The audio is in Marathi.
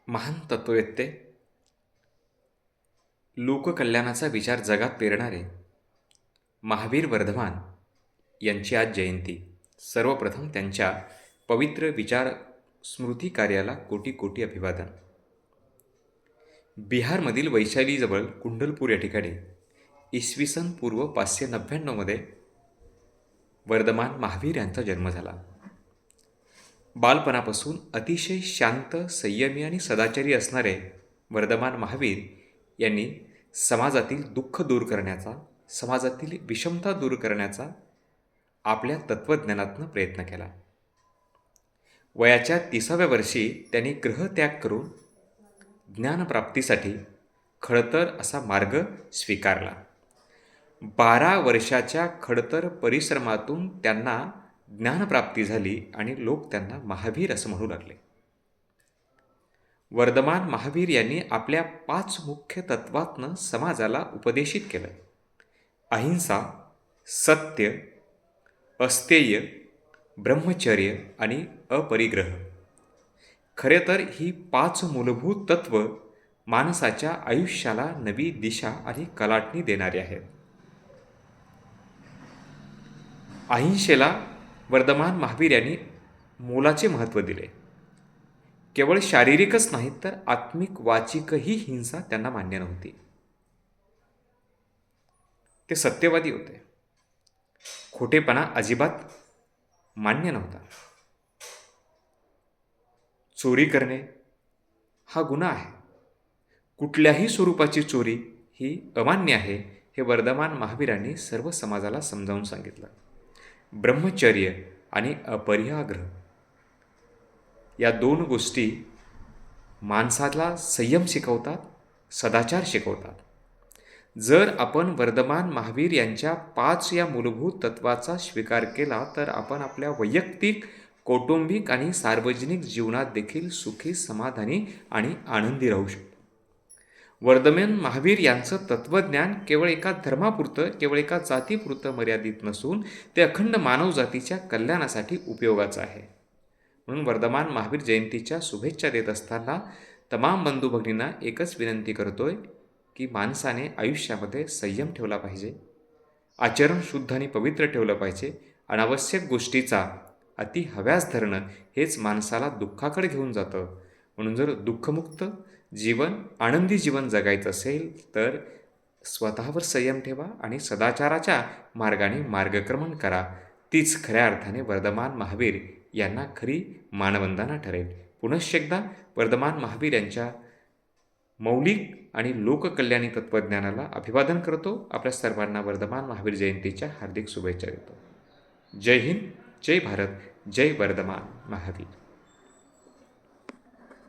महान तत्ववेत्ते, लोककल्याणाचा विचार जगात पेरणारे महावीर वर्धमान यांची आज जयंती. सर्वप्रथम त्यांच्या पवित्र विचार स्मृती कार्याला कोटी कोटी अभिवादन. बिहारमधील वैशालीजवळ कुंडलपूर या ठिकाणी इसवी सन पूर्व 599 मध्ये वर्धमान महावीर यांचा जन्म झाला. बालपणापासून अतिशय शांत, संयमी आणि सदाचारी असणारे वर्धमान महावीर यांनी समाजातील दुःख दूर करण्याचा, समाजातील विषमता दूर करण्याचा आपल्या तत्त्वज्ञानातून प्रयत्न केला. वयाच्या 30व्या वर्षी त्यांनी गृहत्याग करून ज्ञानप्राप्तीसाठी खडतर असा मार्ग स्वीकारला. 12 वर्षाच्या खडतर परिश्रमातून त्यांना ज्ञानप्राप्ती झाली आणि लोक त्यांना महावीर असं म्हणू लागले. वर्धमान महावीर यांनी आपल्या 5 मुख्य तत्वातनं समाजाला उपदेशित केलं. अहिंसा, सत्य, अस्तेय, ब्रह्मचर्य आणि अपरिग्रह. खरे तर ही 5 मूलभूत तत्व माणसाच्या आयुष्याला नवी दिशा आणि कलाटणी देणारी आहेत. अहिंसेला वर्धमान महावीर यांनी मोलाचे महत्त्व दिले. केवळ शारीरिकच नाही तर आत्मिक, वाचिकही हिंसा त्यांना मान्य नव्हती. ते सत्यवादी होते. खोटेपणा अजिबात मान्य नव्हता. चोरी करणे हा गुन्हा आहे. कुठल्याही स्वरूपाची चोरी ही अमान्य आहे हे वर्धमान महावीरांनी सर्व समाजाला समजावून सांगितलं. ब्रह्मचर्य आणि अपरिग्रह या 2 गोष्टी माणसाला संयम शिकवतात, सदाचार शिकवतात. जर आपण वर्धमान महावीर यांच्या 5 या मूलभूत तत्वाचा स्वीकार केला तर आपण आपल्या वैयक्तिक, कौटुंबिक आणि सार्वजनिक जीवनात देखील सुखी, समाधानी आणि आनंदी राहू शकतो. वर्धमान महावीर यांचं तत्त्वज्ञान केवळ एका धर्मापुरतं, केवळ एका जातीपुरतं मर्यादित नसून ते अखंड मानवजातीच्या कल्याणासाठी उपयोगाचं आहे. म्हणून वर्धमान महावीर जयंतीच्या शुभेच्छा देत असताना तमाम बंधू भगिनींना एकच विनंती करतोय की माणसाने आयुष्यामध्ये संयम ठेवला पाहिजे, आचरण शुद्ध आणि पवित्र ठेवलं पाहिजे. अनावश्यक गोष्टीचा अति हव्यास धरणं हेच माणसाला दुःखाकडे घेऊन जातं. म्हणून जर दुःखमुक्त जीवन, आनंदी जीवन जगायचं असेल तर स्वतःवर संयम ठेवा आणि सदाचाराच्या मार्गाने मार्गक्रमण करा. तीच खऱ्या अर्थाने वर्धमान महावीर यांना खरी मानवंदना ठरेल. पुनश्च एकदा वर्धमान महावीर यांच्या मौलिक आणि लोककल्याणी तत्त्वज्ञानाला अभिवादन करतो. आपल्या सर्वांना वर्धमान महावीर जयंतीच्या हार्दिक शुभेच्छा देतो. जय हिंद, जय भारत, जय वर्धमान महावीर.